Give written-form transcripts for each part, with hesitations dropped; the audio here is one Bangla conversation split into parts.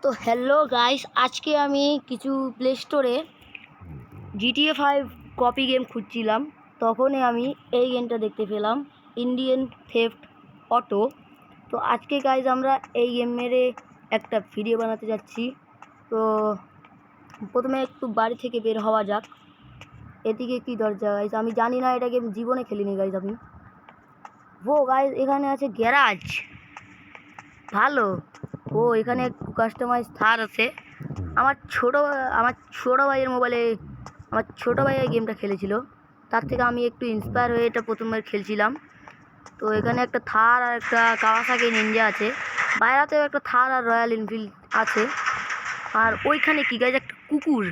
তো হ্যালো গাইস, আজকে আমি কিছু প্লে স্টোরে GTA 5 কপি গেম খুঁজছিলাম। তখনই আমি এই গেমটা দেখতে পেলাম, ইন্ডিয়ান থেফট অটো। তো আজকে গাইস আমরা এই গেমের একটা ভিডিও বানাতে যাচ্ছি। তো প্রথমে একটু বাড়ি থেকে বের হওয়া যাক। এদিকে কি দরজা গাইস? আমি জানি না, এটা গেম জীবনে খেলিনি গাইস আমি। ও গাইস, এখানে আছে গ্যারাজ, ভালো। ও এখানে কাস্টমাইজ থার আছে। আমার ছোটো ভাইয়ের মোবাইলে আমার ছোটো ভাই এই গেমটা খেলেছিল, তার থেকে আমি একটু ইন্সপায়ার হয়ে এটা প্রথমবার খেলছিলাম। তো এখানে একটা থার আর একটা কাওয়াসাকি নিনজা আছে, বাইরেতেও একটা থার আর রয়্যাল এনফিল্ড আছে। আর ওইখানে কি গাইস, একটা কুকুর।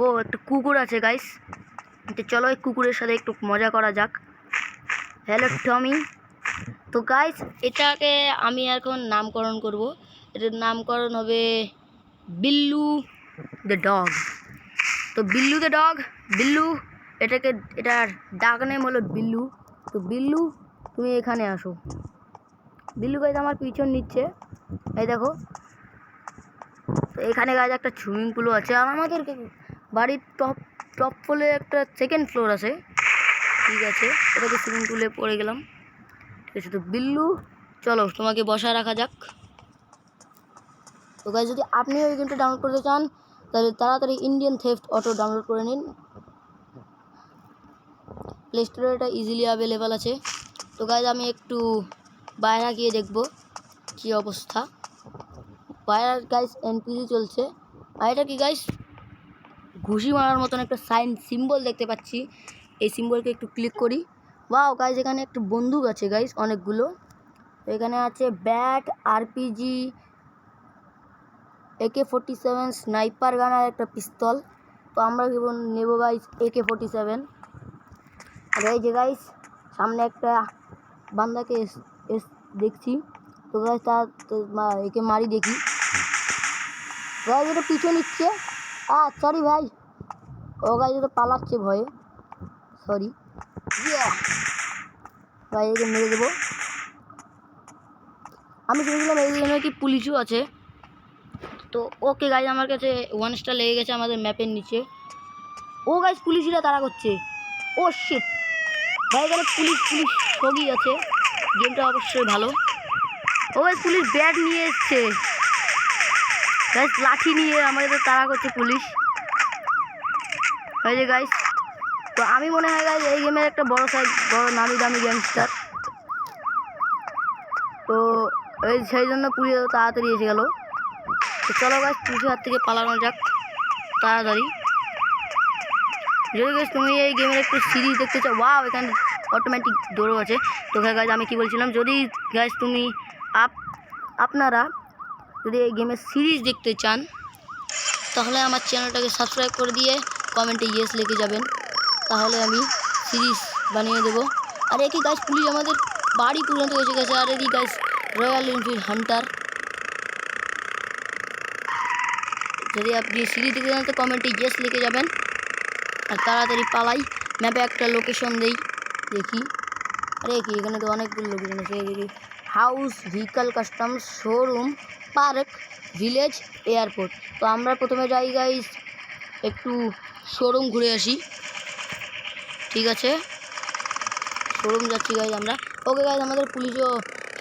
ও একটা কুকুর আছে গাইস। তো চলো এই কুকুরের সাথে একটু মজা করা যাক। হ্যালো টমি। তো গাইস এটাকে আমি এখন নামকরণ করব। এটার নামকরণ হবে বিল্লু দ্য ডগ। তো বিল্লু দ্য ডগ, বিল্লু, এটার ডাক নেম হলো বিল্লু। তো বিল্লু তুমি এখানে আসো। বিল্লু গাইজ আমার পিছন নিচ্ছে, এই দেখো। তো এখানে গাইজ একটা সুইমিং পুলও আছে, আর আমাদের বাড়ির টপ ফ্লোরে একটা সেকেন্ড ফ্লোর আছে। ঠিক আছে, এটাকে সুইমিং পুলে পড়ে গেলাম। ঠিক আছে, তো বিল্লু চলো তোমাকে বসায় রাখা যাক। তো গাইজ যদি আপনিও এই গেমটা ডাউনলোড করতে চান তাহলে তাড়াতাড়ি ইন্ডিয়ান থেফট অটো ডাউনলোড করে নিন। প্লে স্টোরে এটা ইজিলি অ্যাভেলেবেল আছে। তো গাইজ আমি একটু বাইরে গিয়ে দেখবো কী অবস্থা। বাইরে গাইজ এনপিজি চলছে। আর এটা কি গাইজ, ঘুষি মারার মতন একটা সিম্বল দেখতে পাচ্ছি। এই সিম্বলকে একটু ক্লিক করি। ওয়াও গাইজ, এখানে একটু বন্দুক আছে গাইজ অনেকগুলো। এখানে আছে ব্যাট, আরপিজি, AK-47, স্নাইপার গান আর একটা পিস্তল। তো আমরা নেব গাইজ AK-47। আর এই যে গাইজ সামনে একটা বান্দাকে দেখছি। তো গাইজ একে মারি দেখি। গাইজ এটা পিছু নিচ্ছে। সরি ভাই, ও গাইজ এটা পালাচ্ছে ভয়ে, সরি ভাই, একে মেরে দেবো। আমি শুনেছিলাম এই জন্য কি পুলিশও আছে। তো ওকে গাইজ, আমার কাছে 1 স্টার লেগে গেছে আমাদের ম্যাপের নিচে। ও গাইজ পুলিশরা তাড়া করছে। ও শিট ভাই, এখানে পুলিশ সগি আছে। গেমটা অবশ্যই ভালো। ও গাইজ পুলিশ ব্যাট নিয়ে এসছে গাইজ, লাঠি নিয়ে আমাদের তাড়া করছে পুলিশ। এই যে গাইজ, তো আমি মনে হয় গাইজ এই গেমের একটা বড় নামি দামি গ্যাংস্টার। তো সেই জন্য পুলিশ তাড়াতাড়ি এসে গেল। তো চলো গাইজ পুলিশের হাত থেকে পালানো যাক তাড়াতাড়ি। যদি গাইজ তুমি এই গেমের একটু সিরিজ দেখতে চাও, ওয়াও এখানে অটোমেটিক দৌড়ও আছে। তো গাইজ আমি কি বলছিলাম, যদি গাইজ তুমি আপনারা যদি এই গেমের সিরিজ দেখতে চান তাহলে আমার চ্যানেলটাকে সাবস্ক্রাইব করে দিয়ে কমেন্টে ইয়েস লিখে যাবেন, তাহলে আমি সিরিজ বানিয়ে দেবো। আর একই গাইজ পুলিশ আমাদের বাড়ি পর্যন্ত এসে গেছে। আর একই গাইজ রয়্যাল এনফিল্ড হান্টার। যদি আপনি সিরিজ দেখতে চান তো কমেন্টে ইয়েস লিখে যাবেন। আর তাড়াতাড়ি পালাই, ম্যাপে একটা লোকেশন দেখি। আরে কি, এখানে তো অনেকগুলো লোকেশন আছে। House, vehicle, custom, showroom, park, village, airport. তো আমরা প্রথমে যাই গাইজ একটু শোরুম ঘুরে আসি। ঠিক আছে, শোরুম যাচ্ছি গাইজ আমরা। ওকে গাইজ, আমাদের পুলিশও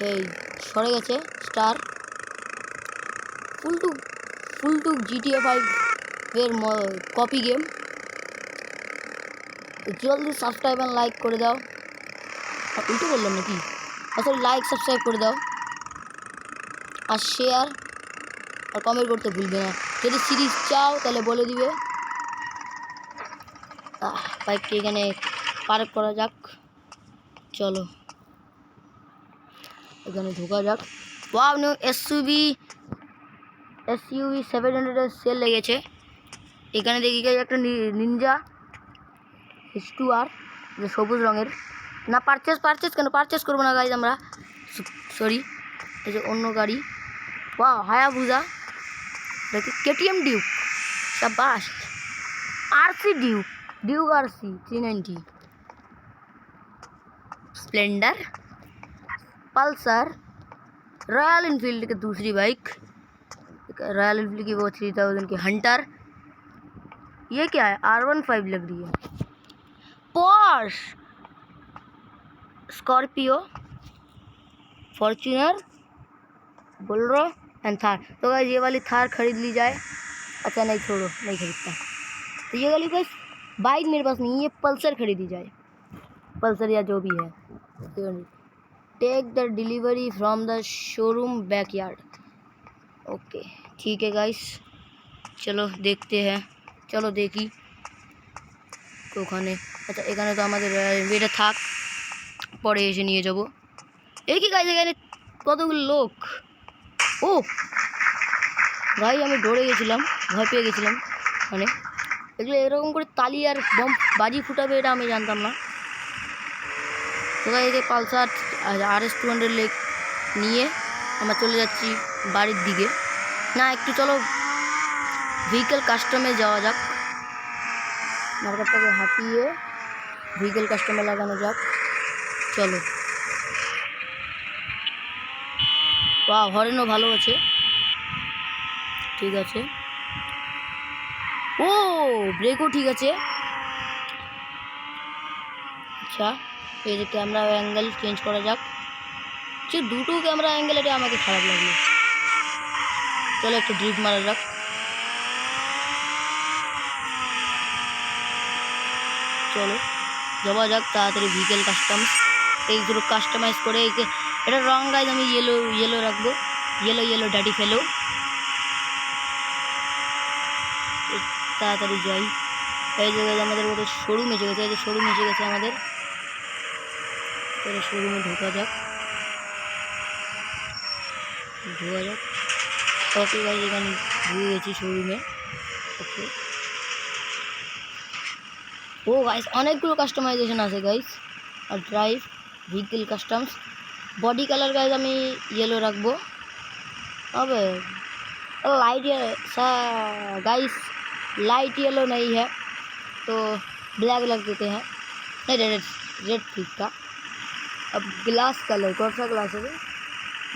এই সরে গেছে। স্টার ফুলটু GTA 5 এর কপি গেম। জলদি সাবস্ক্রাইব আর লাইক করে দাও। উল্টো বললাম নাকি? আসলে লাইক সাবস্ক্রাইব করে দাও আর শেয়ার আর কমেন্ট করতে ভুলবে না। যদি সিরিজ চাও তাহলে বলে দিবে। বাইককে এখানে পার্ক করা যাক, চলো এখানে ঢোকা যাক। ওয়াও, নিউ SUV 700 সেল লেগেছে। এখানে দেখি গাইজ একটা নিনজা H2R, যে সবুজ রঙের। না পারচেস কেন, পারচেস করবো না গাইজ আমরা, সরি। এই যে অন্য গাড়ি, ওয়াও হায়াবুজা, দেখি KTM ডিউক, সাবাস। RC Duke RC 390, Splendor, Pulsar, royal Enfield की दूसरी बाइक, रॉयल एनफील्ड की वो 3000 की हंटर। ये क्या है? R15 लग रही है। Porsche, Scorpio, Fortuner, Bolero and Thar. तो गाइस ये वाली थार खरीद ली जाए। अच्छा नहीं, छोड़ो, नहीं खरीदता। तो ये वाली गाइस बाइक मेरे पास नहीं है, ये पल्सर खरीदी जाए, पल्सर या जो भी है। Take the delivery from the showroom backyard. Okay ठीक है गाइस, चलो देखते हैं। চলো দেখি তো ওখানে। আচ্ছা এখানে তো আমাদের এটা থাক, পরে এসে নিয়ে যাব। এই কি গাইস, এখানে কতগুলো লোক! ও ভাই, আমি ডরে গেছিলাম, ভয় পেয়ে গেছিলাম। মানে এগুলো এরকম করে তালি আর বম বাজি ফুটাবে, এটা আমি জানতাম না। তো গাইস এই যে পালসার RS 200 লেক নিয়ে আমরা চলে যাচ্ছি বাড়ির দিকে। না, একটু চলো ভেহিকেল কাস্টমে যাওয়া যাক। মার্কেটটাকে হাঁটিয়ে ভেহিকেল কাস্টমে লাগানো যাক, চলো। বা হরেনও ভালো আছে, ঠিক আছে। ও ব্রেকও ঠিক আছে। আচ্ছা এই যে ক্যামেরা অ্যাঙ্গেল চেঞ্জ করা যাক। যে দুটো ক্যামেরা অ্যাঙ্গেল, এটা আমাকে খারাপ লাগলো। চলো একটু ড্রিফট মারা যাক। চলো যাওয়া যাক তাড়াতাড়ি ভেহিকেল কাস্টমস। এইগুলো কাস্টমাইজ করে এটা রং গাইজ আমি ইয়েলো রাখবো, ইয়েলো ড্যাডি ফেলো। তাড়াতাড়ি যাই। এই জায়গায় আমাদের ওদের শোরুম এসে গেছে, এই যে শোরুম এসে গেছে আমাদের। শোরুমে ঢোকা যাক। ওকে গাইজ, এখানে ঢুকে গেছি শোরুমে। ওকে, ও গাইস অনেকগুলো কাস্টমাইজেশন আছে গাইস। আর drive vehicle customs, body colour guys আমি येलो रखबो। अब लाइट गाइस लाइट येलो नहीं है तो ब्लैक लग देते हैं। नहीं रेड ठीक था। अब ग्लास कलर, कौन सा ग्लास है?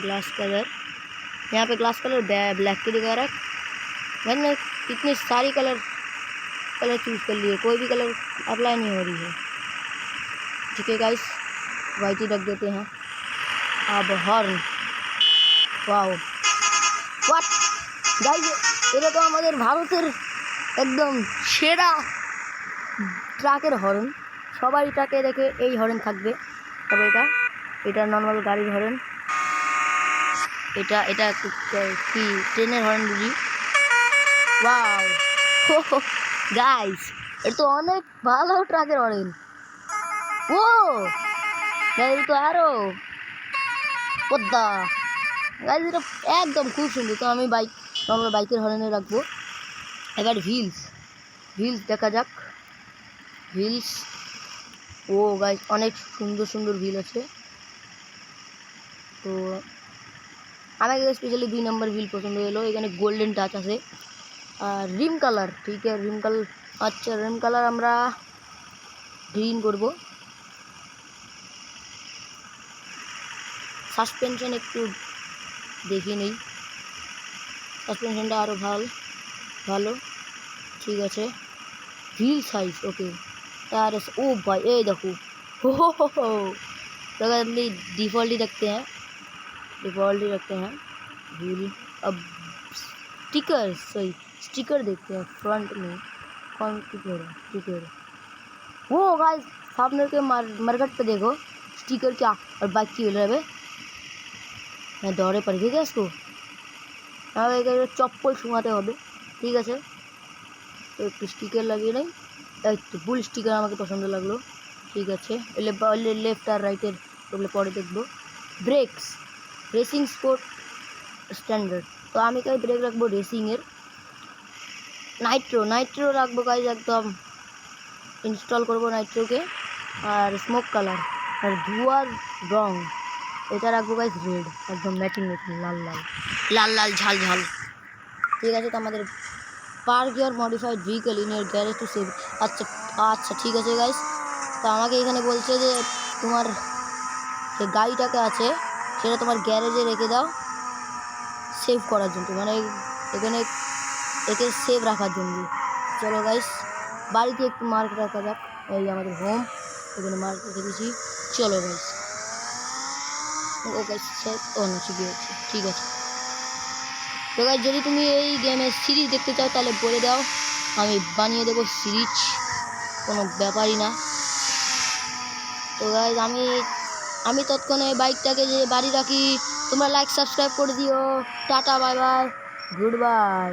ग्लास कलर, यहाँ पे ग्लास कलर ब्लैक के दिखा रहा है। मैंने इतनी सारी कलर चूज़ कर लिए, कोई भी कलर अप्लाई नहीं हो रही है। ठीक है गाइस, वाइट ही रख देते हैं। अब हॉर्न, वाओ व्हाट गाइस, এটা তো আমাদের ভারতের একদম সেরা ট্রাকের হর্ন। সবাই ট্রাকে দেখে এই হর্ন থাকবে, তবে এটা নর্মাল গাড়ির হর্ন। এটা কি ট্রেনের হর্ন বুঝি। ওয়াও গাইস, এটা তো অনেক ভালো ট্রাকের হর্ন। ও গাইস তো আরো পদ্মা গাইস, এটা একদম খুব সুন্দর। তো আমি নর্মাল বাইকের হর্নে রাখবো। এবার হুইলস দেখা যাক। হুইলস, ও গাইস অনেক সুন্দর হুইল আছে। তো আমাকে স্পেশালি 2 নম্বর হুইল পছন্দ হলো। এখানে গোল্ডেন টাচ আছে। আর রিম কালার, ঠিক আছে রিম কালার। আচ্ছা রিম কালার আমরা গ্রিন করব। সাসপেনশন একটু দেখি নেই, সাসপেনশনটা আরও ভালো ঠিক আছে। Wheel size okay. তার ও भाई ये देखो हो तो अगर हम डिफ़ॉल्ट ही रखते हैं व्हील। अब स्टिकर देखते हैं फ्रंट में कौन स्टिकर। वो गाइस सामने के मरकट पे देखो स्टिकर क्या, और बाइक की व्हील है। मैं दौड़े पड़ गया इसको, चप्पल शुंगाते হবে, ঠিক আছে। তো একটু স্টিকার লাগিয়ে নেই। এই তো বুল স্টিকার আমাকে পছন্দ লাগলো, ঠিক আছে। লেফট আর রাইটের ওগুলো পরে দেখবো। ব্রেকস রেসিং স্পোর্ট স্ট্যান্ডার্ড, তো আমি কাই ব্রেক রাখবো রেসিংয়ের। নাইট্রো রাখবো গাইজ, একদম ইনস্টল করবো নাইট্রোকে। আর স্মোক কালার আর ধোঁয়ার রং এটা রাখবো গাইজ রেড, একদম ম্যাচিং লাল ঝাল। ঠিক আছে। তো আমাদের park your modified vehicle in your garage to save. আচ্ছা ঠিক আছে গাইস। তো আমাকে এখানে বলছে যে তোমার যে গাড়িটাকে আছে সেটা তোমার গ্যারেজে রেখে দাও সেভ করার জন্য। মানে এখানে একে সেভ রাখার জন্য। চলো গাইস বাড়িতে একটু মার্ক রাখা যাক। এই আমাদের হোম, এখানে মার্ক রেখে দিয়েছি। চলো গাইস, ও গাইস সেভ, ও না ঠিক আছে, ঠিক আছে। তো গাইস যদি তুমি এই গেমের সিরিজ দেখতে চাও তাহলে বলে দাও, আমি বানিয়ে দেবো সিরিজ, কোনো ব্যাপারই না। তো গাইস আমি তৎক্ষণে বাইকটাকে যে বাড়ি রাখি। তোমরা লাইক সাবস্ক্রাইব করে দিও। Tata, bye bye, good bye.